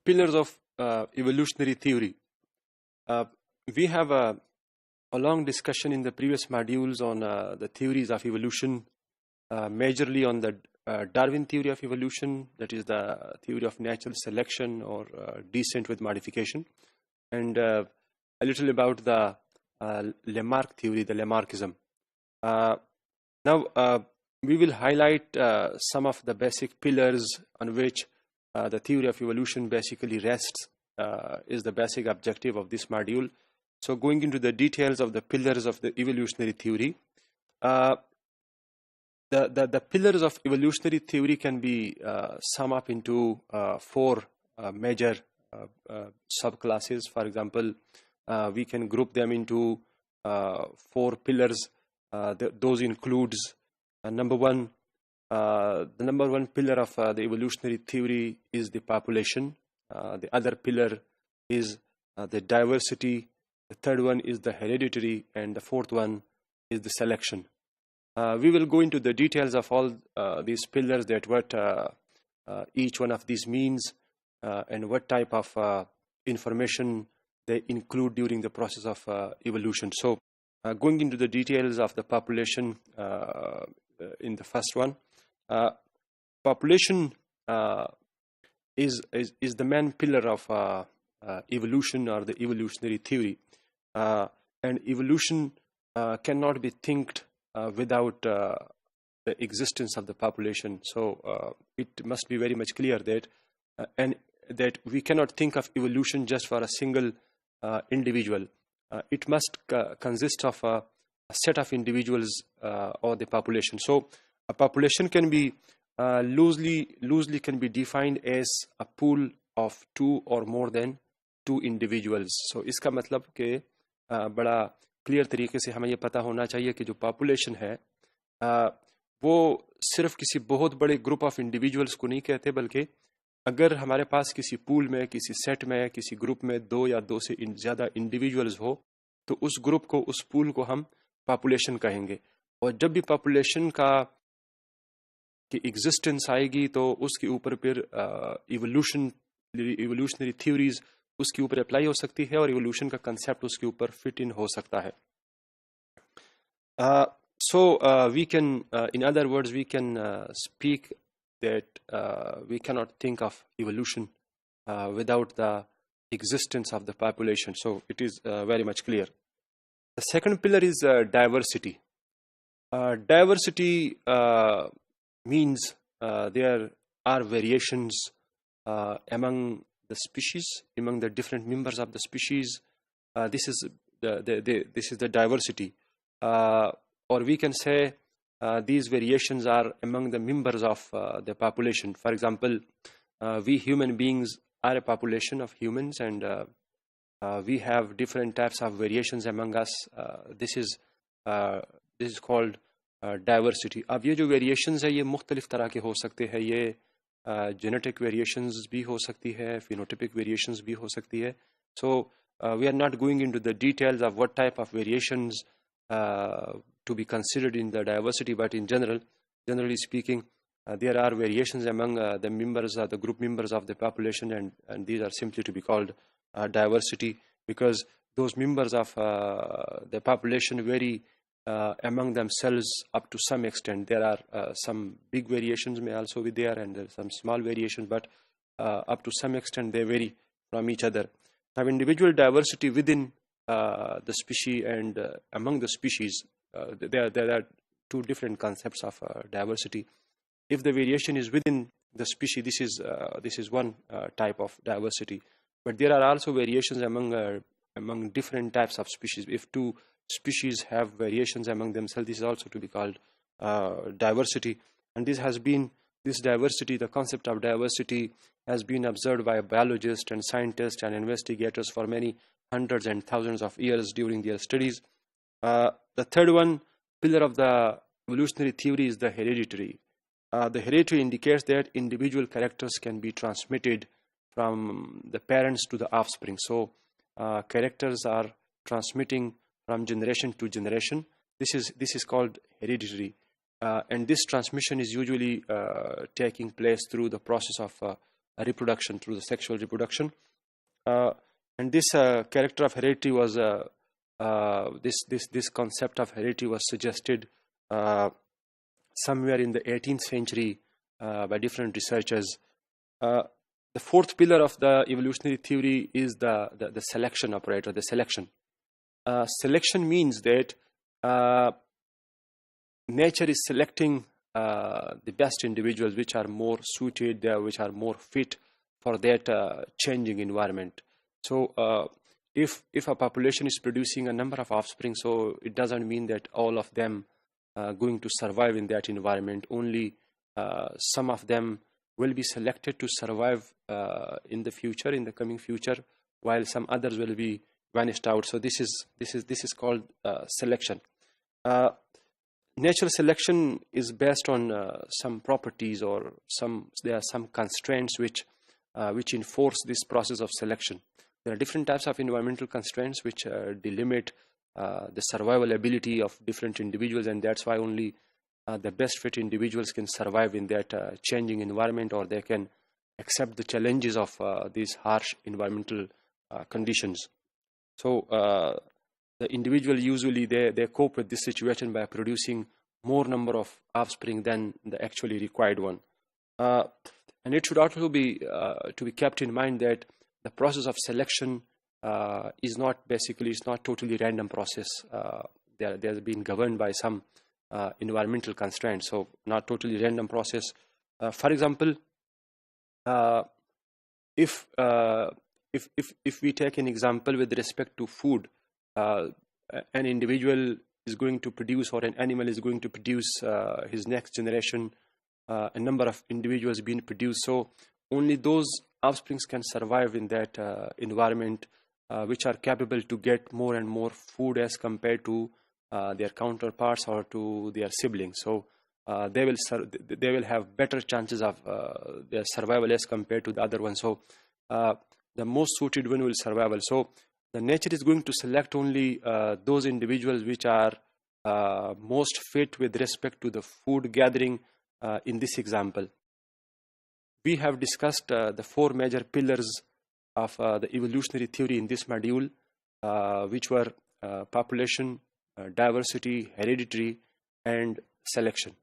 pillars of evolutionary theory. We have a long discussion in the previous modules on the theories of evolution, majorly on the Darwin theory of evolution, that is the theory of natural selection or descent with modification, and a little about the Lamarck theory, the Lamarckism. Now, we will highlight some of the basic pillars on which the theory of evolution basically rests, is the basic objective of this module. So going into the details of the pillars of the evolutionary theory, the pillars of evolutionary theory can be summed up into four major subclasses. For example, we can group them into four pillars. Those includes the number one pillar of the evolutionary theory is the population. The other pillar is the diversity. The third one is the hereditary, and the fourth one is the selection. We will go into the details of all these pillars, that what each one of these means and what type of information they include during the process of evolution. So going into the details of the population, in the first one, population is the main pillar of evolution or the evolutionary theory, and evolution cannot be thinked without the existence of the population. So it must be very much clear that that we cannot think of evolution just for a single individual. It must consist of a set of individuals or the population. So a population can be loosely can be defined as a pool of two or more than two individuals. So इसका मतलब कि बड़ा clear तरीके से हमें ये पता होना चाहिए कि जो पॉपुलेशन है वो सिर्फ किसी बहुत बड़े ग्रुप ऑफ इंडिविजुअल्स को नहीं कहते, बल्कि अगर हमारे पास किसी पूल में, किसी सेट में, किसी ग्रुप में दो या दो से ज़्यादा इंडिविजुअल्स हो, तो उस ग्रुप को, उस पूल को हम पॉपुलेशन कहेंगे. और जब भी पॉपुलेशन की एग्जिस्टेंस आएगी तो उसके ऊपर फिर इवोल्यूशनरी थ्योरीज उसके ऊपर अप्लाई हो सकती है और इवोल्यूशन का कंसेप्ट उसके ऊपर फिट इन हो सकता है. So we can, in other words, we can speak that we cannot think of evolution without the existence of the population. So it is very much clear. The second pillar is diversity. Diversity means there are variations among the species, among the different members of the species. This is the diversity. Or we can say these variations are among the members of the population. For example, we human beings are a population of humans, and we have different types of variations among us. This is called diversity. अब ये जो variations है ये मुख्तलिफ तरह के हो सकते हैं. ये genetic variations भी हो सकती है, phenotypic variations भी हो सकती है. So we are not going into the details of what type of variations to be considered in the diversity, but in generally speaking, there are variations among the members, the group members of the population, and these are simply to be called diversity, because those members of the population vary among themselves up to some extent. There are some big variations may also be there, and there are some small variations, but up to some extent they vary from each other. Now, individual diversity within the species and among the species, there are two different concepts of diversity. If the variation is within the species, this is one type of diversity. But there are also variations among different types of species. If two species have variations among themselves, this is also to be called diversity. And this diversity, the concept of diversity, has been observed by biologists and scientists and investigators for many hundreds and thousands of years during their studies. The third pillar of the evolutionary theory is the hereditary. The hereditary indicates that individual characters can be transmitted from the parents to the offspring. So characters are transmitting from generation to generation. This is called hereditary, and this transmission is usually taking place through the process of reproduction, through the sexual reproduction. And this character of heredity was this concept of heredity was suggested somewhere in the 18th century by different researchers. The fourth pillar of the evolutionary theory is the selection operator, the selection. Selection means that nature is selecting the best individuals which are more suited, which are more fit for that changing environment. So if a population is producing a number of offspring, so it doesn't mean that all of them going to survive in that environment. Only some of them will be selected to survive in the future, in the coming future, while some others will be vanished out. So this is called selection. Natural selection is based on some properties, or there are some constraints which enforce this process of selection. There are different types of environmental constraints which delimit the survival ability of different individuals, and that's why only the best fit individuals can survive in that changing environment, or they can accept the challenges of these harsh environmental conditions. So the individual usually they cope with this situation by producing more number of offspring than the actually required one. And it should also be to be kept in mind that the process of selection is not totally random process. They are being governed by some environmental constraints, so not totally random process. For example, if we take an example with respect to food, an individual is going to produce, or an animal is going to produce his next generation, a number of individuals being produced. So only those offsprings can survive in that environment which are capable to get more and more food as compared to their counterparts or to their siblings. So they will have better chances of their survival as compared to the other one. So the most suited one will survive. So the nature is going to select only those individuals which are most fit with respect to the food gathering in this example. We have discussed the four major pillars of the evolutionary theory in this module, which were population, diversity, heredity, and selection.